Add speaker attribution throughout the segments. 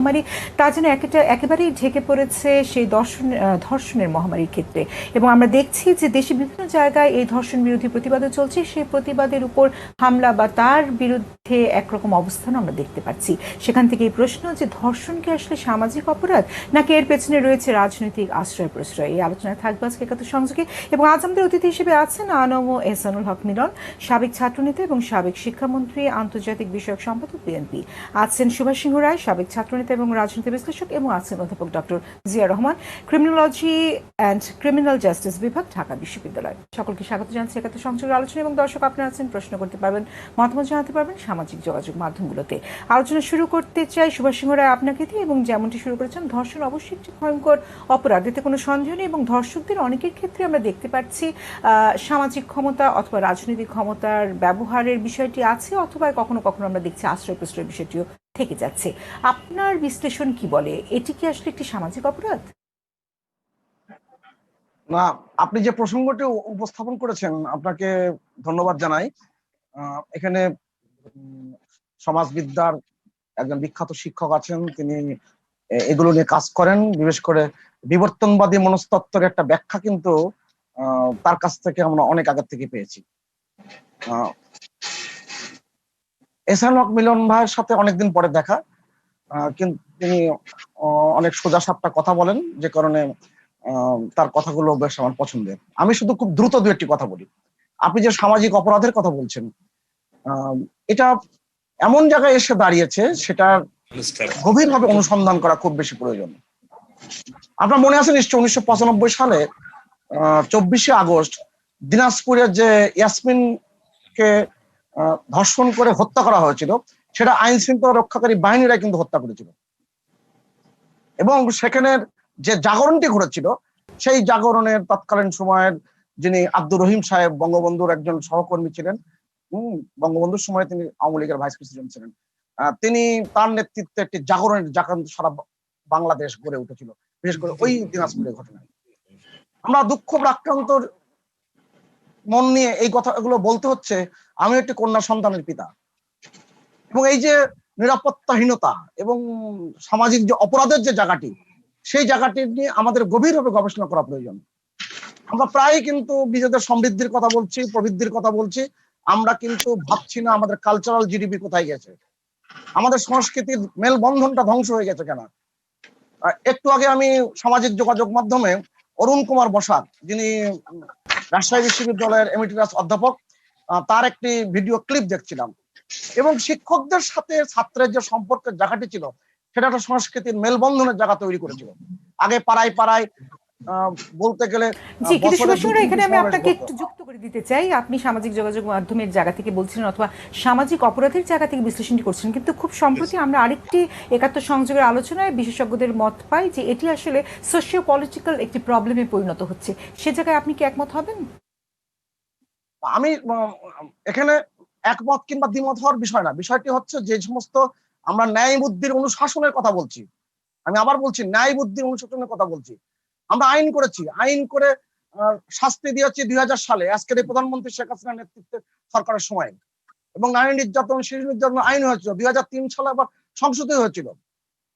Speaker 1: মহামারী তা যেন একেবারেই ঢেকে পড়েছে সেই ধর্ষণের মহামারীর ক্ষেত্রে, এবং আমরা দেখছি যে দেশে বিভিন্ন জায়গায় এই ধর্ষণ বিরোধী প্রতিবাদও চলছে। সেই প্রতিবাদের উপর হামলা বা তার বিরুদ্ধে একরকম অবস্থান আমরা দেখতে পাচ্ছি। সেখান থেকে এই প্রশ্ন যে ধর্ষণ কি আসলে সামাজিক অপরাধ, নাকি এর পেছনে রয়েছে রাজনৈতিক আশ্রয় প্রশ্রয়? এই আলোচনায় থাকবে আজকে একাত্তর সংযোগে, এবং আজ আমাদের অতিথি হিসেবে আছেন আনম ও এহসানুল হক মিলন, সাবেক ছাত্রনেতা এবং সাবেক শিক্ষামন্ত্রী, আন্তর্জাতিক বিষয়ক সম্পাদক, বিএনপি। আছেন সুভাষ সিংহ রায়, সাবেক ছাত্রনেতা এবং রাজনীতি বিশ্লেষক, এবং আছেন অধ্যাপক doctor Zia Rahman, criminology and criminal justice বিভাগ, ঢাকা বিশ্ববিদ্যালয়। সকলকে স্বাগত জানাচ্ছি একাত্তর সংযোগের আলোচনা। এবং দর্শক আপনারা আছেন, প্রশ্ন করতে পারবেন, মতামত জানাতে পারবেন সামাজিক যোগাযোগ মাধ্যমগুলোতে। আলোচনা শুরু করতে চাই সুভাষ সিংহ রায় আপনাকে দিয়ে, এবং যেমনটি শুরু করেছেন, ধর্ষণ অবশ্যই একটি ভয়ঙ্কর অপরাধ, এতে কোনো সন্দেহ নেই। এবং ধর্ষকদের অনেকের ক্ষেত্রে আমরা দেখতে পাচ্ছি সামাজিক ক্ষমতা অথবা রাজনৈতিক ক্ষমতার ব্যবহারের বিষয়টি আছে, অথবা কখনো কখনো আমরা দেখছি আশ্রয় প্রশ্রয়ের বিষয়টিও থেকে যাচ্ছে। আপনার বিশ্লেষণ কি বলে, এটি কি আসলে একটি সামাজিক অপরাধ?
Speaker 2: না, আপনি যে প্রসঙ্গটি উপস্থাপন করেছেন আপনাকে ধন্যবাদ জানাই। এখানে সমাজবিদ্যার একজন বিখ্যাত শিক্ষক আছেন, তিনি এগুলো নিয়ে কাজ করেন। বিশেষ করে বিবর্তনবাদী মনস্তত্ত্বের একটা ব্যাখ্যা কিন্তু তার কাছ থেকে আমরা অনেক আগের থেকে পেয়েছি। এহসানুল হক মিলন ভাইয়ের সাথে অনেকদিন পরে দেখা, কিন্তু তিনি অনেক সোজা সাপটা কথা বলেন, যে কারণে তার কথাগুলো বেশ আমার পছন্দের। আমি শুধু খুব দ্রুত দু একটি কথা বলি। আপনি যে সামাজিক অপরাধের কথা বলছেন, এটা এমন জায়গায় এসে দাঁড়িয়েছে, সেটা গভীরভাবে অনুসন্ধান করা খুব বেশি প্রয়োজন। আপনার মনে আছে নিশ্চয় 1995 সালে 24শে আগস্ট দিনাজপুরের যে ইয়াসমিনকে ধর্ষণ করে হত্যা করা হয়েছিল, সেটা আইন শৃঙ্খলা রক্ষাকারী বাহিনীরা কিন্তু হত্যা করেছিল। এবং সেখানে যে জাগরণটি ঘটেছিল, সেই জাগরণের তৎকালীন সময়ের যিনি আব্দুর রহিম সাহেব, বঙ্গবন্ধুর একজন সহকর্মী ছিলেন, বঙ্গবন্ধুর সময় তিনি আওয়ামী লীগের ভাইস প্রেসিডেন্ট ছিলেন, তিনি তার নেতৃত্বে একটি জাগরণের জাগরণ সারা বাংলাদেশ গড়ে উঠেছিল, বিশেষ করে ওই দিনাজপুরের ঘটনায়। আমরা দুঃখ আক্রান্ত মন নিয়ে এই কথাগুলো বলতে হচ্ছে। আমি একটি কন্যা সন্তানের পিতা, এবং এই যে নিরাপত্তাহীনতা এবং সামাজিক যে অপরাধের যে জায়গাটি, সেই জায়গাটি নিয়ে আমাদের গভীরভাবে গবেষণা করা প্রয়োজন। আমরা প্রায় কিন্তু নিজেদের সমৃদ্ধির কথা বলছি, প্রবৃদ্ধির কথা বলছি, আমরা কিন্তু ভাবছি না আমাদের কালচারাল জিডিপি কোথায় গেছে, আমাদের সংস্কৃতির মেলবন্ধনটা ধ্বংস হয়ে গেছে কেন। একটু আগে আমি সামাজিক যোগাযোগ মাধ্যমে অরুণ কুমার বসাক, যিনি রাজশাহী বিশ্ববিদ্যালয়ের এমিরিটাস অধ্যাপক, তার একটি ভিডিও ক্লিপ দেখছিলাম, এবং শিক্ষকদের সাথে ছাত্রের যে সম্পর্কের জায়গাটি ছিল, সেটা একটা সংস্কৃতির মেলবন্ধনের জায়গা তৈরি করেছিল। আগে পাড়ায় পাড়ায় বলতে গেলে
Speaker 1: জি, কিন্তু সুভাষচন্দ্র, এখানে আমি আপনাকে একটু যুক্ত করে দিতে চাই। আপনি সামাজিক যোগাযোগ মাধ্যমের জায়গা থেকে বলছিলেন, অথবা সামাজিক অপরাধের জায়গা থেকে বিশ্লেষণটি করছেন, কিন্তু খুব সম্প্রতি আমরা আরেকটি একাত্তর সংযোগের আলোচনায় বিশেষজ্ঞদের মত পাই যে এটি আসলে সোশিও পলিটিক্যাল একটি প্রবলেমে পরিণত হচ্ছে। সে জায়গায় আপনি কি একমত হবেন?
Speaker 2: আমি এখানে একমত কিংবা দ্বিমত হওয়ার বিষয় না, বিষয়টি হচ্ছে যে সমস্ত আমরা ন্যায় বুদ্ধির অনুশাসনের কথা বলছি, আমি আবার বলছি ন্যায় বুদ্ধির অনুশাসনের কথা বলছি। আমরা আইন করেছি, আইন করে শাস্তি দিয়েছি 2000 সালে, আজকের এই প্রধানমন্ত্রী শেখ হাসিনার নেতৃত্বে সরকারের সময়। এবং নারী নির্যাতন, শিশু নির্যাতন আইন হয়েছিল 2003 সালে, আবার সংশোধিত হয়েছিল।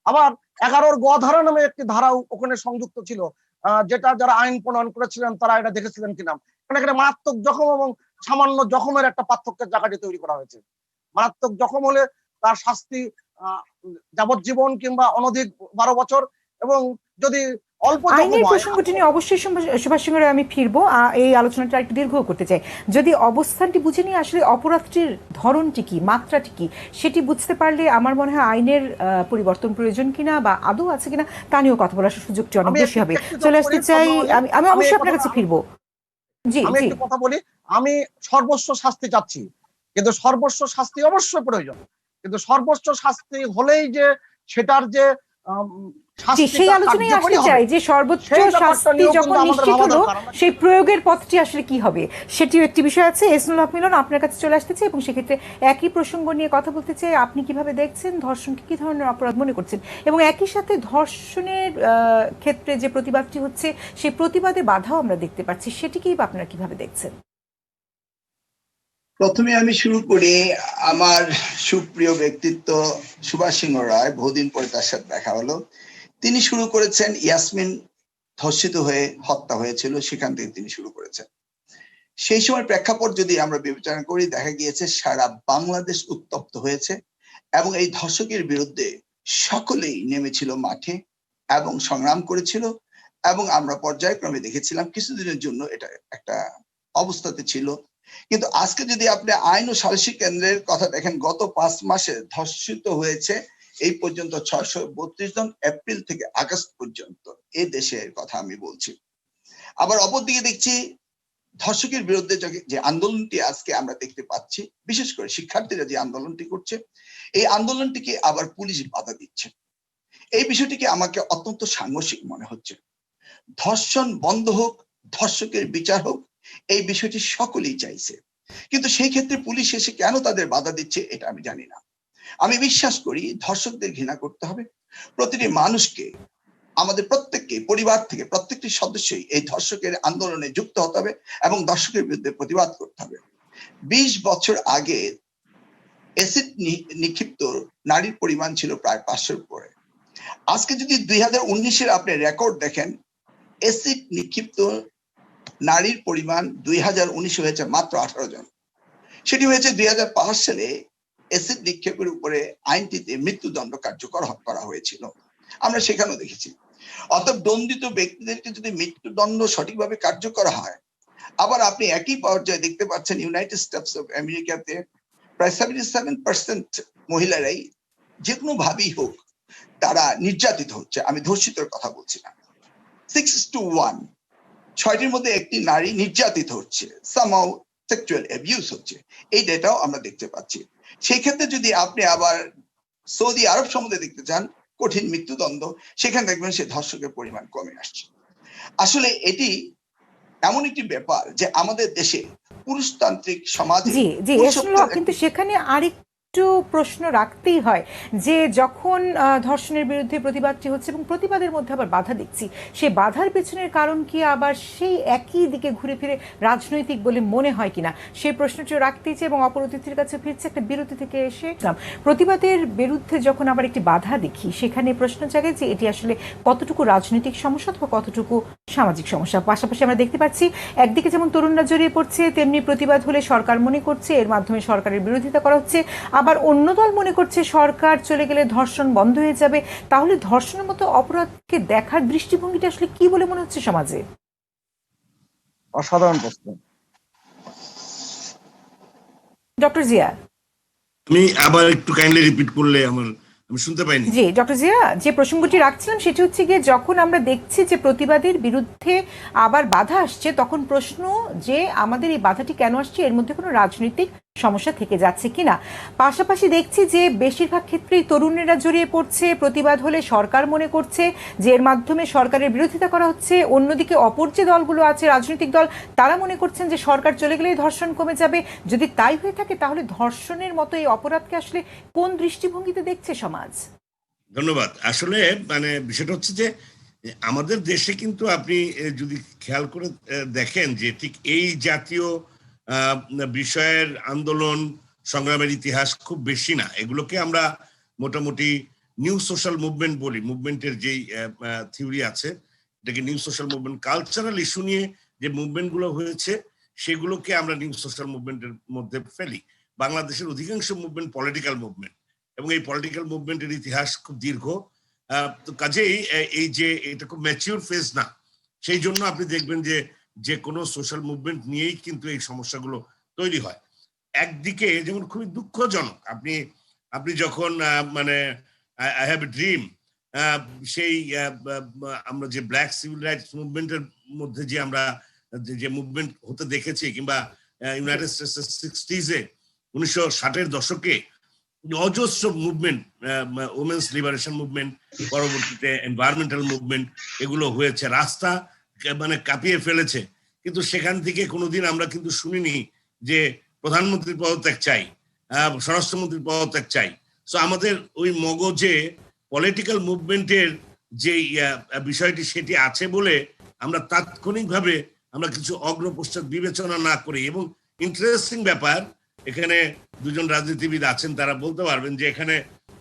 Speaker 2: আবার 11 গ ধারা নামে একটি ধারাও ওখানে সংযুক্ত ছিল, যেটা যারা আইন প্রণয়ন করেছিলেন তারা এটা দেখেছিলেন কিনা। এখানে মারাত্মক জখম এবং সামান্য জখমের একটা পার্থক্যের জায়গাটি তৈরি করা হয়েছে। মারাত্মক জখম হলে তার শাস্তি যাবজ্জীবন কিংবা অনধিক 12 বছর, এবং যদি অল্প
Speaker 1: আইনের প্রসঙ্গটি নিয়ে অবশ্যই সুভাষ সিংহ রায় আমি ফিরবো, এই আলোচনাটা একটু দীর্ঘ করতে চাই। যদি অবস্থানটি বুঝে নিয়ে আসলে অপরাধটির ধরনটি কি, মাত্রাটি কি, সেটি বুঝতে পারলে আমার মনে হয় আইনের পরিবর্তন প্রয়োজন কিনা বা আদৌ আছে কিনা তা নিয়েও কথা বলার সুযোগটি অনেক বেশি হবে। চলে আসতে চাই, আমি অবশ্যই আপনার কাছে ফিরবো। জি,
Speaker 2: আমি একটু কথা বলি। আমি সর্বোচ্চ শাস্তি চাচ্ছি, কিন্তু সর্বোচ্চ শাস্তি অবশ্যই প্রয়োজন, কিন্তু সর্বোচ্চ শাস্তি হলেই যে সেটার যে
Speaker 1: সেই আলোচনায় আসতে চাই যে সর্বোচ্চ শাস্তি যখন নিশ্চিত হলো, সেই প্রয়োগের পথটি আসলে কি হবে, সেটিও একটি বিষয় আছে। এহসানুল হক মিলন, আপনার কাছে চলে আসতে চাই, এবং সেক্ষেত্রে একই প্রসঙ্গ নিয়ে কথা বলতে চাই। আপনি কিভাবে দেখছেন ধর্ষণকে, কি ধরনের অপরাধ মনে করছেন, এবং একই সাথে ধর্ষণের ক্ষেত্রে যে প্রতিবাদটি হচ্ছে, সেই প্রতিবাদে বাধাও আমরা দেখতে পাচ্ছি, সেটিকেই আপনারা কিভাবে দেখছেন?
Speaker 3: প্রথমে আমি শুরু করি আমার সুপ্রিয় ব্যক্তিত্ব সুভাষ সিংহ রায়। বহুদিন পরে তার সাথে দেখা হলো। তিনি শুরু করেছেন, ইয়াসমিন ধর্ষিত হয়ে হত্যা হয়েছিল, সেখান থেকে তিনি শুরু করেছেন। সেই সময় প্রেক্ষাপট যদি আমরা বিবেচনা করি, দেখা গিয়েছে সারা বাংলাদেশ উত্তপ্ত হয়েছে এবং এই ধর্ষকের বিরুদ্ধে সকলেই নেমেছিল মাঠে এবং সংগ্রাম করেছিল। এবং আমরা পর্যায়ক্রমে দেখেছিলাম কিছুদিনের জন্য এটা একটা অবস্থাতে ছিল। কিন্তু আজকে যদি আপনি আইন ও সালিসি কেন্দ্রের কথা দেখেন, গত 5 মাসে ধর্ষিত হয়েছে এই পর্যন্ত 632 জন, এপ্রিল থেকে আগস্ট পর্যন্ত এই দেশের কথা আমি বলছি। আবার অপরদিকে দেখছি ধর্ষকের বিরুদ্ধে যে আন্দোলনটি আজকে আমরা দেখতে পাচ্ছি, বিশেষ করে শিক্ষার্থীরা যে আন্দোলনটি করছে, এই আন্দোলনটিকে আবার পুলিশ বাধা দিচ্ছে। এই বিষয়টিকে আমাকে অত্যন্ত সাংঘর্ষিক মনে হচ্ছে। ধর্ষণ বন্ধ হোক, ধর্ষকের বিচার হোক, এই বিষয়টি সকলেই চাইছে, কিন্তু সেই ক্ষেত্রে পুলিশ এসে কেন তাদের বাধা দিচ্ছে এটা আমি জানি না। আমি বিশ্বাস করি ধর্ষকদের ঘৃণা করতে হবে। প্রতিটি মানুষকে, আমাদের প্রত্যেককে, পরিবার থেকে প্রত্যেকটি সদস্যই এই ধর্ষকের আন্দোলনে যুক্ত হতে হবে এবং ধর্ষকের বিরুদ্ধে প্রতিবাদ করতে হবে। 20 বছর আগে অ্যাসিড নিক্ষিপ্ত নারীর পরিমাণ ছিল প্রায় 500-র উপরে। আজকে যদি 2019-এর আপনি রেকর্ড দেখেন, অ্যাসিড নিক্ষিপ্ত নারীর পরিমাণ 2019 হয়েছে মাত্র 18 জন। সেটি হয়েছে 2005 সালে অ্যাসিড নিক্ষেপের উপরে আইনটিতে মৃত্যুদণ্ড কার্যকর করা হয়েছিল, আমরা সেখানেও দেখেছি। অর্থাৎ দণ্ডিত ব্যক্তিদেরকে যদি মৃত্যুদণ্ড সঠিকভাবে কার্যকর হয়, আবার আপনি একই পর্যায়ে দেখতে পাচ্ছেন ইউনাইটেড স্টেটস অফ আমেরিকাতে প্রায় 77% মহিলারাই যে কোনো ভাবেই হোক তারা নির্যাতিত হচ্ছে। আমি ধর্ষিতর কথা বলছি না। 6:1, 6টির মধ্যে একটি নারী নির্যাতিত হচ্ছে, সামহাউ সেক্সুয়াল অ্যাবিউজ হচ্ছে, এই ডেটাও আমরা দেখতে পাচ্ছি। সেই ক্ষেত্রে যদি আপনি আবার সৌদি আরব সম্বন্ধে দেখতে চান, কঠিন মৃত্যুদণ্ড, সেখানে দেখবেন সে ধর্ষকের পরিমাণ কমে আসছে। আসলে এটি এমন একটি ব্যাপার যে আমাদের দেশে পুরুষতান্ত্রিক সমাজে
Speaker 1: জি জি কিন্তু সেখানে আরেকটু প্রশ্ন রাখতেই হয় যে যখন ধর্ষণের বিরুদ্ধে প্রতিবাদটি হচ্ছে এবং প্রতিবাদের মধ্যে আবার বাধা দেখছি, সেই বাধার পেছনের কারণ কি আবার সেই একই দিকে ঘুরে ফিরে রাজনৈতিক বলে মনে হয় কিনা, সেই প্রশ্নটিও রাখতেইছে। এবং অপর অতিথির কাছে ফিরছে একটা বিরতি থেকে এসে প্রতিবাদের বিরুদ্ধে যখন আবার একটি বাধা দেখি, সেখানে প্রশ্ন জাগে যে এটি আসলে কতটুকু রাজনৈতিক সমস্যা অথবা কতটুকু সামাজিক সমস্যা। পাশাপাশি আমরা দেখতে পাচ্ছি একদিকে যেমন তরুণরা জড়িয়ে পড়ছে, তেমনি প্রতিবাদ হলে সরকার মনে করছে এর মাধ্যমে সরকারের বিরোধিতা করা হচ্ছে, আবার অন্য দল মনে করছে সরকার চলে গেলে ধর্ষণ বন্ধ হয়ে যাবে। তাহলে ধর্ষণের মতো অপরাধকে দেখার দৃষ্টিভঙ্গিটা আসলে কি বলে মনে হচ্ছে সমাজে?
Speaker 2: অসাধারণ প্রশ্ন।
Speaker 1: ডক্টর জিয়া,
Speaker 4: তুমি আবার একটু কাইন্ডলি রিপিট করলে আমি শুনতে পাইনি।
Speaker 1: জি ডক্টর জিয়া, যে প্রসঙ্গটি রাখছিলাম সেটি হচ্ছে গিয়ে যখন আমরা দেখছি যে প্রতিবাদের বিরুদ্ধে আবার বাধা আসছে, তখন প্রশ্ন যে আমাদের এই বাধাটি কেন আসছে, এর মধ্যে কোনো রাজনৈতিক সমস্যা থেকে যাচ্ছে কিনা। পাশাপাশি দেখছি যে বেশিরভাগ ক্ষেত্রেই তরুণেরা জড়িয়ে পড়ছে, প্রতিবাদ হলে সরকার মনে করছে যে এর মাধ্যমে সরকারের বিরোধিতা করা হচ্ছে। অন্যদিকে অপর যে দলগুলো আছে, রাজনৈতিক দল, তারা মনে করছেন যে সরকার চলে গেলেই ধর্ষণ কমে যাবে। যদি তাই হয়ে থাকে তাহলে ধর্ষণের মতো এই অপরাধকে আসলে কোন দৃষ্টিভঙ্গিতে দেখছে সমাজ?
Speaker 4: ধন্যবাদ। আসলে বিষয়টা হচ্ছে যে আমাদের দেশে কিন্তু আপনি যদি খেয়াল করে দেখেন যে ঠিক এই জাতীয় বিষয়ের আন্দোলন সংগ্রামের ইতিহাস খুব বেশি না। এগুলোকে আমরা মোটামুটি নিউ সোশ্যাল মুভমেন্ট বলি। মুভমেন্টের যেই থিওরি আছে, এটাকে new social movement. Cultural issue নিয়ে যে মুভমেন্ট গুলো হয়েছে সেগুলোকে আমরা নিউ সোশ্যাল মুভমেন্টের মধ্যে ফেলি। বাংলাদেশের অধিকাংশ মুভমেন্ট পলিটিক্যাল মুভমেন্ট এবং এই পলিটিক্যাল মুভমেন্টের ইতিহাস খুব দীর্ঘ। তো কাজেই এই যে এটা খুব ম্যাচিউর ফেজ না, সেই জন্য আপনি দেখবেন যে যে কোনো সোশ্যাল মুভমেন্ট নিয়েই কিন্তু এই সমস্যাগুলো তৈরি হয়। একদিকে যেমন খুবই দুঃখজনক, আপনি যখন আই হ্যাভ এ ড্রিম, সেই আমরা যে ব্ল্যাক সিভিল রাইটস মুভমেন্টের মধ্যে যে আমরা যে মুভমেন্ট হতে দেখেছি, কিংবা ইউনাইটেড স্টেটস 60s-এ 1960-এর দশকে অজস্র মুভমেন্ট, ওমেন্স লিবারেশন মুভমেন্ট, পরবর্তীতে এনভায়রনমেন্টাল মুভমেন্ট, এগুলো হয়েছে, রাস্তা কাঁপিয়ে ফেলেছে। কিন্তু সেখান থেকে কোনোদিন আমরা কিন্তু শুনিনি যে প্রধানমন্ত্রীর পদত্যাগ চাই, স্বরাষ্ট্রমন্ত্রীর পদত্যাগ চাই। সো আমাদের ওই মগজে পলিটিক্যাল মুভমেন্টের যে বিষয়টি সেটি আছে বলে আমরা তাৎক্ষণিকভাবে আমরা কিছু অগ্রপশ্চাৎ বিবেচনা না করি। এবং ইন্টারেস্টিং ব্যাপার এখানে দুজন রাজনীতিবিদ আছেন, তারা বলতে পারবেন যে এখানে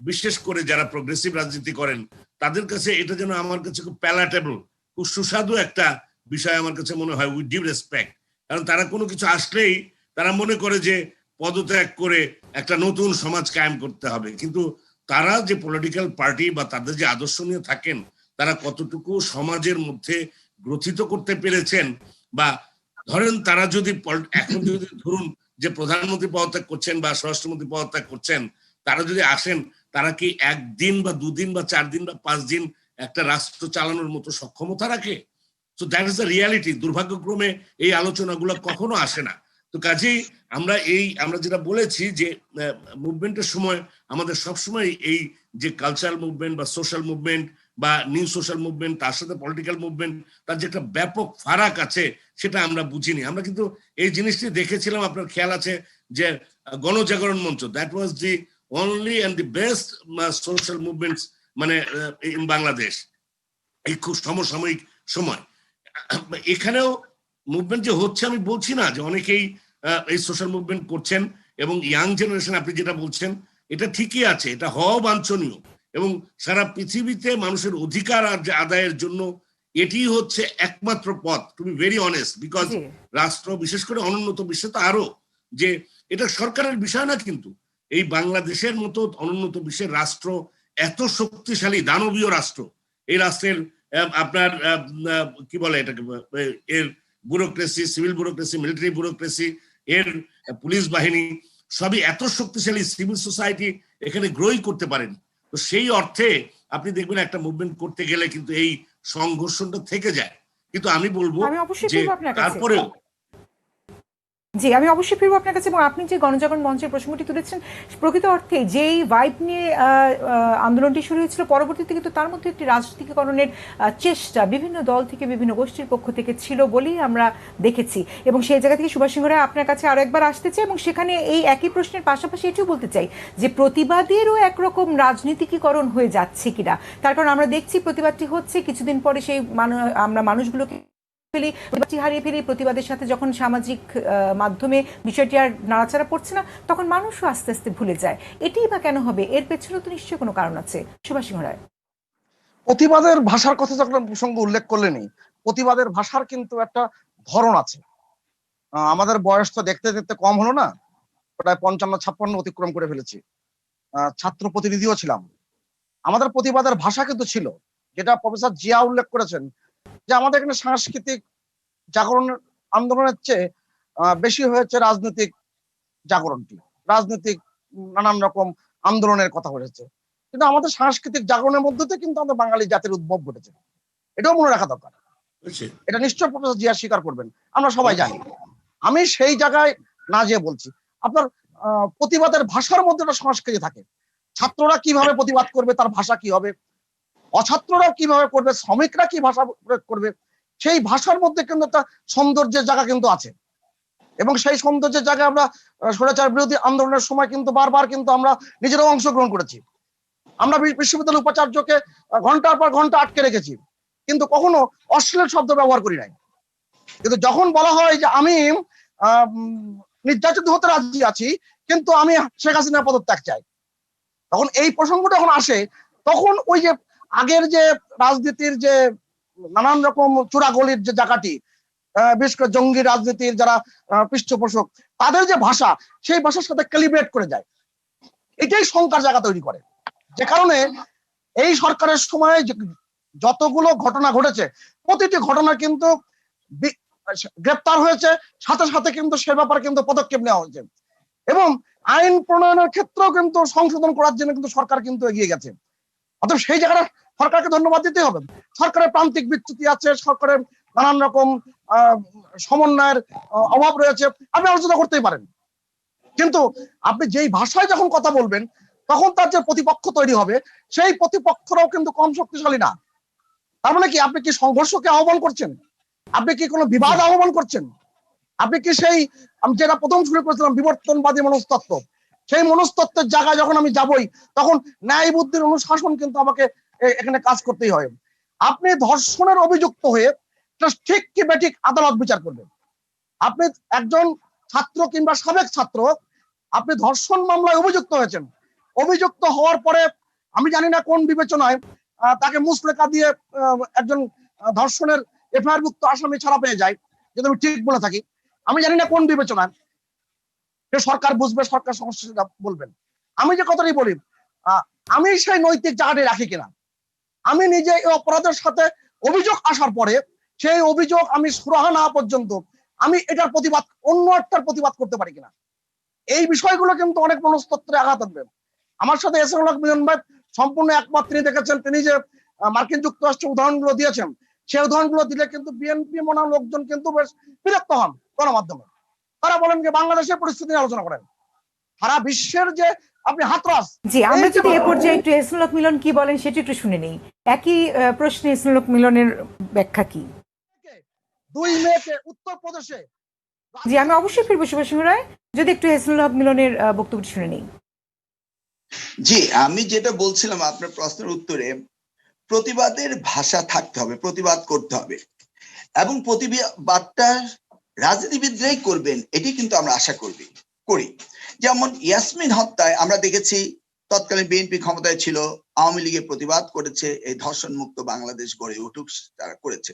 Speaker 4: বিশেষ করে যারা প্রোগ্রেসিভ রাজনীতি করেন তাদের কাছে এটা যেন আমার কাছে খুব প্যালাটেবল, খুব সুস্বাদু একটা বিষয় আমার কাছে মনে হয়, উইথ ডিউ রেসপেক্ট। কারণ তারা কোনো কিছু আসলেই তারা মনে করে যে পদত্যাগ করে একটা নতুন সমাজ কায়েম করতে হবে, কিন্তু তারা যে পলিটিক্যাল পার্টি বা তাদের যে আদর্শ নিয়ে থাকেন তারা কতটুকু সমাজের মধ্যে গ্রথিত করতে পেরেছেন, বা ধরেন তারা যদি এখন যদি ধরুন যে প্রধানমন্ত্রী পদত্যাগ করছেন বা স্বরাষ্ট্রমন্ত্রী পদত্যাগ করছেন, তারা যদি আসেন তারা কি একদিন বা দুদিন বা 4 দিন বা 5 দিন একটা রাষ্ট্র চালানোর মতো সক্ষমতা রাখে? So that is the reality. দুর্ভাগ্যক্রমে এই আলোচনাগুলো কখনো আসে না। তো কাজেই আমরা যেটা বলেছি যে মুভমেন্টের সময় আমাদের সবসময় এই যে কালচারাল মুভমেন্ট বা সোশ্যাল মুভমেন্ট বা নিউ সোশ্যাল মুভমেন্ট, তার সাথে পলিটিক্যাল মুভমেন্ট, তার যে একটা ব্যাপক ফারাক আছে সেটা আমরা বুঝিনি। আমরা কিন্তু এই জিনিসটি দেখেছিলাম, আপনার খেয়াল আছে যে গণজাগরণ মঞ্চ, that was the only and the best social movements মানে ইন বাংলাদেশ এই খুব সমসাময়িক সময়। এখানেও মুভমেন্ট যে হচ্ছে আমি বলছি না, যে অনেকেই এই সোশ্যাল মুভমেন্ট করছেন এবং ইয়াং জেনারেশন আপনি যেটা বলছেন এটা ঠিকই আছে, এটা হওয়া বাঞ্ছনীয়, এবং সারা পৃথিবীতে মানুষের অধিকার আদায়ের জন্য এটি হচ্ছে একমাত্র পথ, to be very honest. Because রাষ্ট্র, বিশেষ করে অনুন্নত বিশ্বে তো আরো, যে এটা সরকারের বিষয় না, কিন্তু এই বাংলাদেশের মতো অনুন্নত বিশ্বের রাষ্ট্র এত শক্তিশালী দানবীয় রাষ্ট্র, এই রাষ্ট্রের আপনার কি বলে এটাকে, এর bureaucracy, civil bureaucracy, military bureaucracy, এর পুলিশ বাহিনী সবই এত শক্তিশালী, সিভিল সোসাইটি এখানে গ্রোই করতে পারেনি। তো সেই অর্থে আপনি দেখবেন একটা মুভমেন্ট করতে গেলে কিন্তু এই সংঘর্ষণটা থেকে যায়। কিন্তু আমি বলবো যে তারপরেও
Speaker 1: জি, আমি অবশ্যই ফিরবো আপনার কাছে। এবং আপনি যে গণজাগরণ মঞ্চের প্রসঙ্গটি তুলেছেন, প্রকৃত অর্থে যেই ভাইব নিয়ে আন্দোলনটি শুরু হয়েছিল, পরবর্তীতে কিন্তু তার মধ্যে একটি রাজনীতিকরণের চেষ্টা বিভিন্ন দল থেকে, বিভিন্ন গোষ্ঠীর পক্ষ থেকে ছিল বলেই আমরা দেখেছি। এবং সেই জায়গা থেকে সুভাষ সিংহ রায় আপনার কাছে আরো একবার আসতে চাই, এবং সেখানে এই একই প্রশ্নের পাশাপাশি এটিও বলতে চাই যে প্রতিবাদেরও একরকম রাজনীতিকীকরণ হয়ে যাচ্ছে কিনা। তার কারণ আমরা দেখছি প্রতিবাদটি হচ্ছে, কিছুদিন পরে সেই আমরা মানুষগুলোকে হারিয়ে ফেলি, প্রতিবাদের সাথে যখন সামাজিক মাধ্যমে বিষয়টি আর নাড়াচাড়া পড়ছে না, তখন মানুষও আস্তে আস্তে ভুলে যায়। এটাই বা কেন হবে? এর পেছনে তো নিশ্চয়ই কোনো কারণ আছে। সুভাষ সিংহ রায়,
Speaker 2: প্রতিবাদের ভাষার কথা যখন প্রসঙ্গ উল্লেখ করলেনই, প্রতিবাদের ভাষার কিন্তু একটা ধরন আছে। আমাদের বয়স তো দেখতে দেখতে কম হলো না, প্রায় 55-56 অতিক্রম করে ফেলেছি। ছাত্র প্রতিনিধিও ছিলাম। আমাদের প্রতিবাদের ভাষা কিন্তু ছিল, যেটা প্রফেসর জিয়া উল্লেখ করেছেন, যে আমাদের এখানে সাংস্কৃতিক জাগরণ আন্দোলনের চেয়ে বেশি হয়েছে রাজনৈতিক জাগরণটি, রাজনৈতিক নানান রকম আন্দোলনের কথা হয়েছে। কিন্তু আমাদের সাংস্কৃতিক জাগরণের মধ্যে থেকে কিন্তু আমাদের বাঙালি জাতির উদ্ভব ঘটেছে, এটাও মনে রাখা দরকার। এটা নিশ্চয় প্রফেসর জিয়া স্বীকার করবেন, আমরা সবাই জানি। আমি সেই জায়গায় না যেয়ে বলছি, আপনার প্রতিবাদের ভাষার মধ্যে একটা সংস্কৃতি থাকে। ছাত্ররা কিভাবে প্রতিবাদ করবে, তার ভাষা কি হবে, অছাত্ররা কিভাবে করবে, শ্রমিকরা কি ভাষা প্রয়োগ করবে, সেই ভাষার মধ্যে কিন্তু একটা সৌন্দর্যের জায়গা কিন্তু আছে। এবং সেই সৌন্দর্যের জায়গায় আমরা স্বৈরাচার বিরোধী আন্দোলনের সময় কিন্তু বারবার কিন্তু আমরা নিজেরাও অংশগ্রহণ করেছি। আমরা বিশ্ববিদ্যালয় উপাচার্যকে ঘন্টার পর ঘন্টা আটকে রেখেছি, কিন্তু কখনো অশ্লীল শব্দ ব্যবহার করি নাই। কিন্তু যখন বলা হয় যে আমি নির্যাতিত হতে রাজি আছি, কিন্তু আমি শেখ হাসিনার পদত্যাগ চাই, তখন এই প্রসঙ্গটা যখন আসে, তখন ওই যে আগের যে রাজনীতির যে নানান রকম চূড়াগলির যে জায়গাটি, বিশেষ করে জঙ্গি রাজনীতির যারা পৃষ্ঠপোষক, তাদের যে ভাষা, সেই ভাষার সাথে ক্যালিব্রেট করে যায়, এটাই শঙ্কার জায়গা তৈরি করে। যে কারণে এই সরকারের সময় যতগুলো ঘটনা ঘটেছে, প্রতিটি ঘটনা কিন্তু গ্রেপ্তার হয়েছে, সাথে সাথে কিন্তু সে ব্যাপারে কিন্তু পদক্ষেপ নেওয়া হয়েছে, এবং আইন প্রণয়নের ক্ষেত্রেও কিন্তু সংশোধন করার জন্য কিন্তু সরকার কিন্তু এগিয়ে গেছে। অর্থাৎ সেই জায়গাটা সরকারকে ধন্যবাদ দিতে হবে। সরকারের প্রান্তিক বিচ্যুতি আছে, সরকারের নানান রকম সমন্বয়ের অভাব রয়েছে, আপনি আলোচনা করতেই পারেন, কিন্তু আপনি যেই ভাষায় যখন কথা বলবেন, তখন তার যে প্রতিপক্ষ তৈরি হবে, সেই প্রতিপক্ষরাও কিন্তু কম শক্তিশালী না। তার মানে কি, আপনি কি সংঘর্ষকে আহ্বান করছেন? আপনি কি কোনো বিবাদ আহ্বান করছেন? আপনি কি সেই, আমি যেটা প্রথম শুরু করেছিলাম, বিবর্তনবাদী মনস্তত্ত্ব, সেই মনস্তত্ত্বের জায়গায় যখন আমি যাবই, তখন ন্যায় বুদ্ধির অনুশাসন কিন্তু আমাকে এখানে কাজ করতেই হয়। আপনি ধর্ষণের অভিযুক্ত হয়ে ঠিক কি বেঠিক আদালত বিচার করবেন। আপনি একজন ছাত্র কিংবা সাবেক ছাত্র, আপনি ধর্ষণ মামলায় অভিযুক্ত হয়েছেন, অভিযুক্ত হওয়ার পরে আমি জানি না কোন বিবেচনায় তাকে মুচলেকা দিয়ে একজন ধর্ষণের এফআইআর ভুক্ত আসামি ছাড়া পেয়ে যায়, যদি আমি ঠিক বলে থাকি। আমি জানি না কোন বিবেচনায়, সরকার বুঝবে, সরকার সমস্যা বলবেন। আমি যে কথাটাই বলি, আমি সেই নৈতিক জায়গাটি রাখি কিনা, আমি নিজে এই অপরাধের সাথে অভিযোগ আসার পরে সেই অভিযোগ আমি সুরাহা না পর্যন্ত আমি এটার প্রতিবাদ, অন্য একটার প্রতিবাদ করতে পারি কিনা, এই বিষয়গুলো কিন্তু অনেক মনস্তত্ত্বে আঘাত আনবে। আমার সাথে এহসানুল হক মিলন ভাই সম্পূর্ণ একমত। তিনি দেখেছেন, তিনি যে মার্কিন যুক্তরাষ্ট্রের উদাহরণগুলো দিয়েছেন, সেই উদাহরণগুলো দিলে কিন্তু বিএনপি মনা লোকজন কিন্তু বেশ বিরক্ত হন গণমাধ্যমে। তারা বলেন যে বাংলাদেশের পরিস্থিতি নিয়ে আলোচনা করেন, সারা বিশ্বের যে আপনি হাতরাস।
Speaker 1: জি, আমরা যদি এ পর্যায়ে একটু এহসানুল হক মিলন কি বলেন সেটা একটু শুনে নেই। একই প্রশ্নে এহসানুল হক মিলনের ব্যাখ্যা কি?
Speaker 2: 2 মেতে উত্তরপ্রদেশে,
Speaker 1: জি, আমি অবশ্যই ফিরবো শুভাসিংহ রায়, যদি একটু এহসানুল হক মিলনের বক্তব্য শুনে নেই।
Speaker 3: জি, আমি যেটা বলছিলাম আপনার প্রশ্নের উত্তরে, প্রতিবাদের ভাষা থাকতে হবে, প্রতিবাদ করতে হবে, এবং প্রতিবাদটা রাজনীতিবিদরাই করবেন এটি কিন্তু আমরা আশা করি। যেমন ইয়াসমিন হত্যায় আমরা দেখেছি তৎকালীন বিএনপি ক্ষমতায় ছিল, আওয়ামী লীগের প্রতিবাদ করেছে, এই ধর্ষণ মুক্ত বাংলাদেশ গড়ে উঠুক তারা করেছে।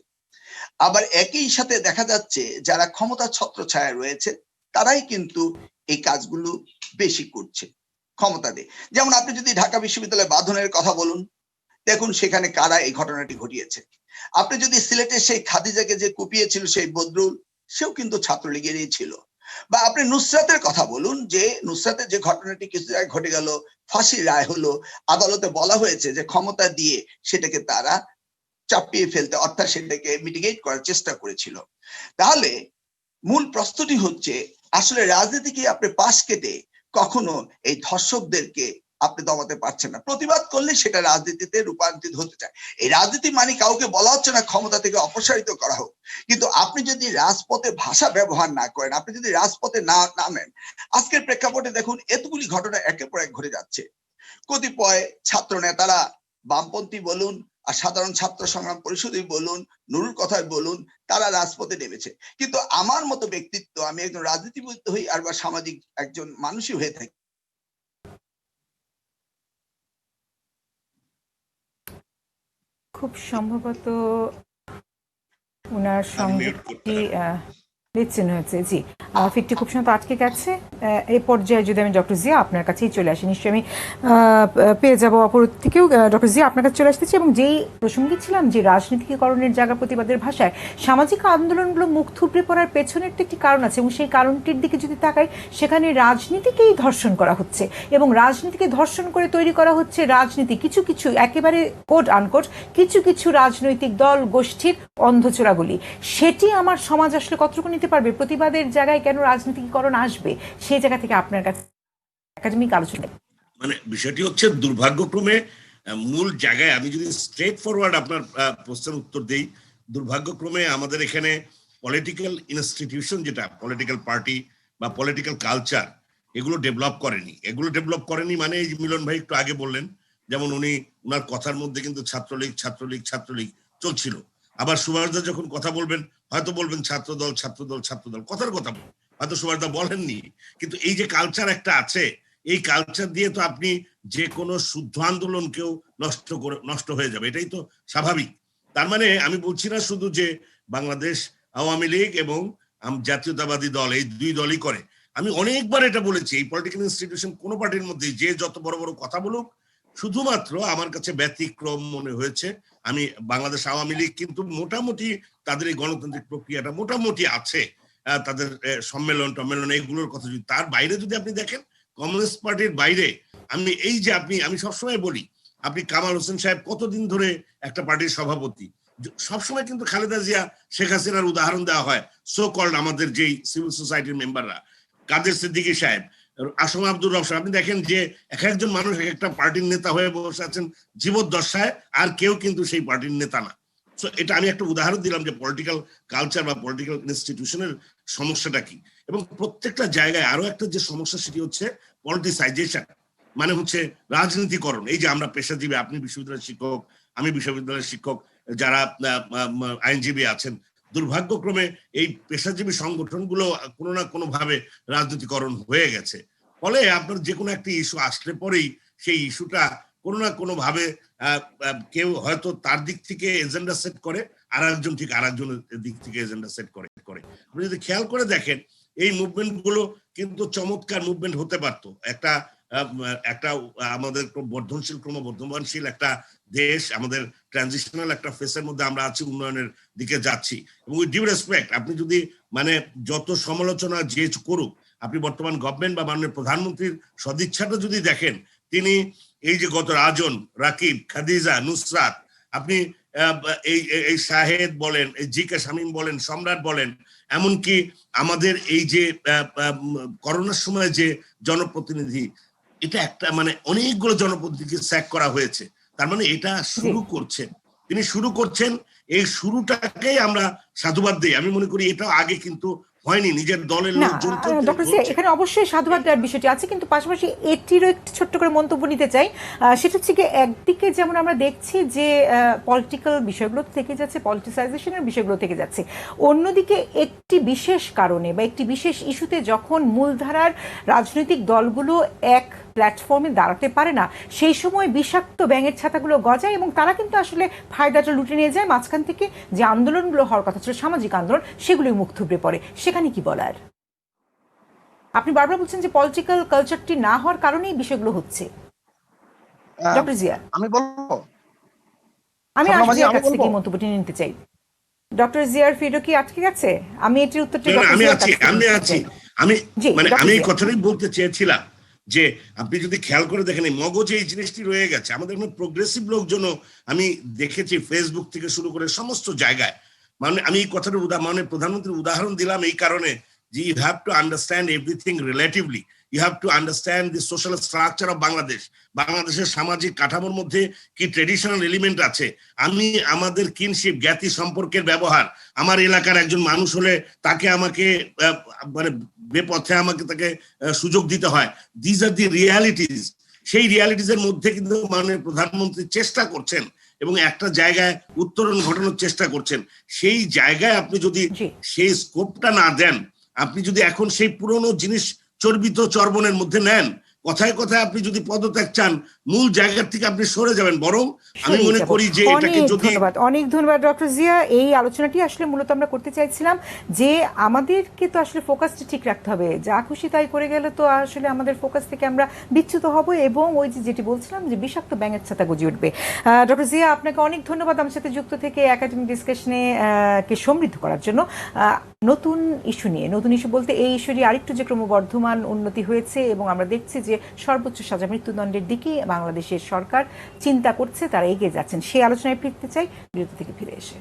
Speaker 3: আবার একই সাথে দেখা যাচ্ছে যারা ক্ষমতা ছত্রছায়ায় রয়েছে তারাই কিন্তু এই কাজগুলো বেশি করছে ক্ষমতা দিয়ে। যেমন আপনি যদি ঢাকা বিশ্ববিদ্যালয় বাঁধনের কথা বলুন, দেখুন সেখানে কারা এই ঘটনাটি ঘটিয়েছে। আপনি যদি সিলেটের সেই খাদিজাকে যে কুপিয়েছিল সেই বদরুল, সেও কিন্তু ছাত্রলীগেরই ছিল। বা আপনি নুসরাতের কথা বলুন, যে নুসরাতের যে ঘটনাটি কিছু জায়গায় ঘটে গেল, ফাঁসির রায় হলো, আদালতে বলা হয়েছে যে ক্ষমতা দিয়ে সেটাকে তারা চাপিয়ে ফেলতে, অর্থাৎ সেটাকে মিটিগেট করার চেষ্টা করেছিল। তাহলে মূল প্রশ্নটি হচ্ছে, আসলে রাজনীতিকে আপনি পাশ কেটে কখনো এই ধর্ষকদেরকে আপনি দমাতে পারছেন না। প্রতিবাদ করলে সেটা রাজনীতিতে রূপান্তরিত হতে চায়। এই রাজনীতি মানে কাউকে বলা হচ্ছে না ক্ষমতা থেকে অপসারিত করা হোক, কিন্তু আপনি যদি রাজপথে ভাষা ব্যবহার না করেন, আপনি যদি রাজপথে না নামেন, আজকের প্রেক্ষাপটে দেখুন এতগুলি ঘটনা একের পর এক ঘটে যাচ্ছে। কতিপয় ছাত্র নেতারা, বামপন্থী বলুন আর সাধারণ ছাত্র সংগ্রাম পরিষদই বলুন, নুরুল কথাই বলুন, তারা রাজপথে নেমেছে। কিন্তু আমার মতো ব্যক্তিত্ব, আমি একজন রাজনীতিবিদ হই আর বা সামাজিক একজন মানুষই হয়ে থাকি,
Speaker 1: খুব সম্ভবত ওনার সংগীতটি বিচ্ছিন্ন হয়েছে। জি, ফিরটি খুব সম্ভবত আটকে গেছে। এই পর্যায়ে যদি আমি ডক্টর জিয়া আপনার কাছেই চলে আসি, নিশ্চয়ই আমি পেয়ে যাবো অপর থেকেও। ডক্টর জিয়া আপনার কাছে চলে আসতেছি, এবং যেই প্রসঙ্গে ছিলাম যে রাজনীতিকরণের জায়গা প্রতিবাদের ভাষায় সামাজিক আন্দোলনগুলো মুখ থুবড়ে পড়ার পেছনের তো একটি কারণ আছে, এবং সেই কারণটির দিকে যদি তাকাই, সেখানে রাজনীতিকেই ধর্ষণ করা হচ্ছে, এবং রাজনীতিকে ধর্ষণ করে তৈরি করা হচ্ছে রাজনীতি কিছু কিছু একেবারে কোট আনকোট কিছু রাজনৈতিক দল গোষ্ঠীর অন্ধচোরাগুলি। সেটি আমার সমাজ আসলে কতটুকু নিতে পারবে? প্রতিবাদের জায়গায় কেন রাজনীতিকরণ আসবে, সেই জায়গা থেকে আপনার কাছে একাডেমিক আলোচনা।
Speaker 4: মানে বিষয়টি হচ্ছে দুর্ভাগ্যক্রমে মূল জায়গায়, আমি যদি স্ট্রেট ফরওয়ার্ড আপনার প্রশ্নের উত্তর দেই, দুর্ভাগ্যক্রমে আমাদের এখানে পলিটিক্যাল ইনস্টিটিউশন, যেটা পলিটিক্যাল পার্টি বা পলিটিক্যাল কালচার, এগুলো ডেভেলপ করেনি। মানে এই মিলন ভাই একটু আগে বললেন, যেমন উনার কথার মধ্যে কিন্তু ছাত্রলীগ চলছিল। আবার সুভাষদা যখন কথা বলবেন, হয়তো বলবেন ছাত্রদল, কথার কথা হয়তো সুভাষদা বলেননি, কিন্তু এই যে কালচার একটা আছে, এই কালচার দিয়ে তো আপনি যে কোনো শুদ্ধ আন্দোলনকেও নষ্ট হয়ে যাবে, এটাই তো স্বাভাবিক। তার মানে আমি বলছি না শুধু যে বাংলাদেশ আওয়ামী লীগ এবং জাতীয়তাবাদী দল, এই দুই দলই করে। আমি অনেকবার এটা বলেছি, এই পলিটিক্যাল ইনস্টিটিউশন কোনো পার্টির মধ্যে যে যত বড় বড় কথা বলুক, শুধুমাত্র আমার কাছে ব্যতিক্রম মনে হয়েছে আমি বাংলাদেশ আওয়ামী লীগ কিন্তু মোটামুটি তাদের এই গণতান্ত্রিক প্রক্রিয়াটা মোটামুটি আছে, তাদের সম্মেলন এগুলোর কথা যদি তার বাইরে যদি আপনি দেখেন, কমিউনিস্ট পার্টির বাইরে, আমি সবসময় বলি, আপনি কামাল হোসেন সাহেব কতদিন ধরে একটা পার্টির সভাপতি, সবসময় কিন্তু খালেদা জিয়া, শেখ হাসিনার উদাহরণ দেওয়া হয়, সো কল্ড আমাদের যেই সিভিল সোসাইটির মেম্বাররা, কাদের সিদ্দিকী সাহেব, আসম আব্দুর রব সাহেব, আপনি দেখেন যে এক একজন মানুষ এক একটা পার্টির নেতা হয়ে বসে আছেন জীবদ্দশায়, আর কেউ কিন্তু সেই পার্টির নেতা না। সো এটা আমি একটা উদাহরণ দিলাম যে পলিটিক্যাল কালচার বা পলিটিক্যাল ইনস্টিটিউশনের সমস্যাটা কি। এবং প্রত্যেকটা জায়গায় আরো একটা যে সমস্যা, সেটি হচ্ছে পলিটিসাইজেশন, মানে হচ্ছে রাজনীতিকরণ। এই যে আমরা পেশাজীবী, আপনি বিশ্ববিদ্যালয়ের শিক্ষক, আমি বিশ্ববিদ্যালয়ের শিক্ষক, যারা আইনজীবী আছেন, দুর্ভাগ্যক্রমে এই পেশাজীবী সংগঠনগুলো কোনো না কোনো ভাবে রাজনীতিকরণ হয়ে গেছে। ফলে আপনার যে কোনো একটা ইস্যু আসলে পরেই সেই ইস্যুটা কোনো না কোনো ভাবে কেউ হয়তো তার দিক থেকে এজেন্ডা সেট করে, আর একজন ঠিক আর একজনের দিক থেকে এজেন্ডা সেট করে। আপনি যদি খেয়াল করে দেখেন এই মুভমেন্ট গুলো কিন্তু চমৎকার মুভমেন্ট হতে পারতো। একটা আমাদের ক্রমবর্ধমানশীল একটা দেশ, আমাদের ট্রানজিশনাল একটা ফেসের মধ্যে আমরা আছি, উন্নয়নের দিকে যাচ্ছি। এবং উইথ ডিউ রেসপেক্ট, আপনি যদি মানে যত সমালোচনা যে করুক, আপনি বর্তমান গভর্নমেন্ট বা মাননীয় প্রধানমন্ত্রীর সদিচ্ছাটা যদি দেখেন, তিনি এই যে গত রাজন, রাকিব, খাদিজা, নুসরাত, আপনি এই শাহেদ বলেন, এই জি কে শামীম বলেন, সম্রাট বলেন, এমনকি আমাদের এই যে করোনার সময় যে জনপ্রতিনিধি, এটা একটা মানে অনেকগুলো জনপ্রতিনিধিকে স্যাক করা হয়েছে। তার মানে এটা তিনি শুরু করছেন, এই শুরুটাকেই আমরা সাধুবাদ দিই। আমি মনে করি এটা আগে কিন্তু হয়নি, নিজের দলের লোকজন।
Speaker 1: ডক্টর জিয়া, এখানে অবশ্যই সাধুবাদ দেওয়ার বিষয়টি আছে, কিন্তু পাশাপাশি এটিরও একটি ছোট্ট করে মন্তব্য নিতে চাই। সেটা হচ্ছে কি, একদিকে যেমন আমরা দেখছি যে পলিটিক্যাল বিষয়গুলো থেকে যাচ্ছে, পলিটিসাইজেশনের বিষয়গুলো থেকে যাচ্ছে, অন্যদিকে একটি বিশেষ কারণে বা একটি বিশেষ ইস্যুতে যখন মূলধারার রাজনৈতিক দলগুলো এক প্ল্যাটফর্মে দাঁড়াতে পারে না, সেই সময় বিষাক্ত ব্যাঙের ছাতাগুলো গজায় এবং তারা কিন্তু আসলে ফায়দাটা লুটে নিয়ে যায়। মাঝখান থেকে যে আন্দোলনগুলো হওয়ার কথা ছিল, সামাজিক আন্দোলন, সেগুলোই মুখ থুবড়ে পড়ে। সেখানে কি বলার? আপনি বারবার বলছেন যে পলিটিক্যাল কালচারটি না হওয়ার কারণেই বিষয়গুলো হচ্ছে। ডক্টর জিয়া,
Speaker 2: আমি বলবো,
Speaker 1: আমি জিয়ার কাছ থেকে মন্তব্যটি নিতে চাই। ডক্টর জিয়ার ফিডো কি আটকে গেছে? আমি এটির উত্তরটি
Speaker 4: আমি এই কথাটাই বলতে চেয়েছিলাম যে আপনি যদি খেয়াল করে দেখেন, এই মগজে এই জিনিসটি রয়ে গেছে। আমাদের এখানে প্রোগ্রেসিভ লোকজনও আমি দেখেছি, ফেসবুক থেকে শুরু করে সমস্ত জায়গায়। মানে আমি এই কথাটা মানে প্রধানমন্ত্রীর উদাহরণ দিলাম এই কারণে যে you have to understand everything relatively. You have to understand the social structure of Bangladesh. বাংলাদেশের সামাজিক কাঠামোর মধ্যে কি ট্রেডিশনাল এলিমেন্ট আছে, আমাদের কিনশিপ, জ্ঞাতি সম্পর্কের ব্যবহার, আমার এলাকার একজন মানুষ হলে তাকে আমাকে মানে বেপথে তাকে সুযোগ দিতে হয়। This are the realities. সেই রিয়ালিটিস এর মধ্যে কিন্তু মাননীয় প্রধানমন্ত্রী চেষ্টা করছেন এবং একটা জায়গায় উত্তরণ ঘটানোর চেষ্টা করছেন। সেই জায়গায় আপনি যদি সেই স্কোপটা না দেন, আপনি যদি এখন সেই পুরনো জিনিস চর্বিত চর্বণের মধ্যে নেন, কথায় কথায় আপনি যদি পদত্যাগ চান, মূল জায়গার থেকে আপনি সরে যাবেন। বরং আমি মনে করি যে এটাকে যদি
Speaker 1: অনেক ধন্যবাদ ডক্টর জিয়া। এই আলোচনাটি আসলে মূলত আমরা করতে চাইছিলাম যে আমাদেরকে তো আসলে ফোকাসটা ঠিক রাখতে হবে। যা খুশি তাই করে গেলে তো আসলে আমাদের ফোকাস থেকে আমরা বিচ্যুত হব এবং ওই যেটি বলছিলাম যে বিষাক্ত ব্যাঙের ছাতা গজে উঠবে। ডক্টর জিয়া, আপনাকে অনেক ধন্যবাদ আমার সাথে যুক্ত থেকে একাডেমিক ডিসকাশনে কে সমৃদ্ধ করার জন্য। নতুন ইস্যু বলতে এই ইস্যুটি আরেকটু যে ক্রমবর্ধমান উন্নতি হয়েছে এবং আমরা দেখছি যে সর্বোচ্চ সাজা মৃত্যুদণ্ডের দিকে বাংলাদেশের সরকার চিন্তা করছে, তারা এগিয়ে যাচ্ছেন, সেই আলোচনায় ফিরতে চাই বিরতি থেকে ফিরে এসে।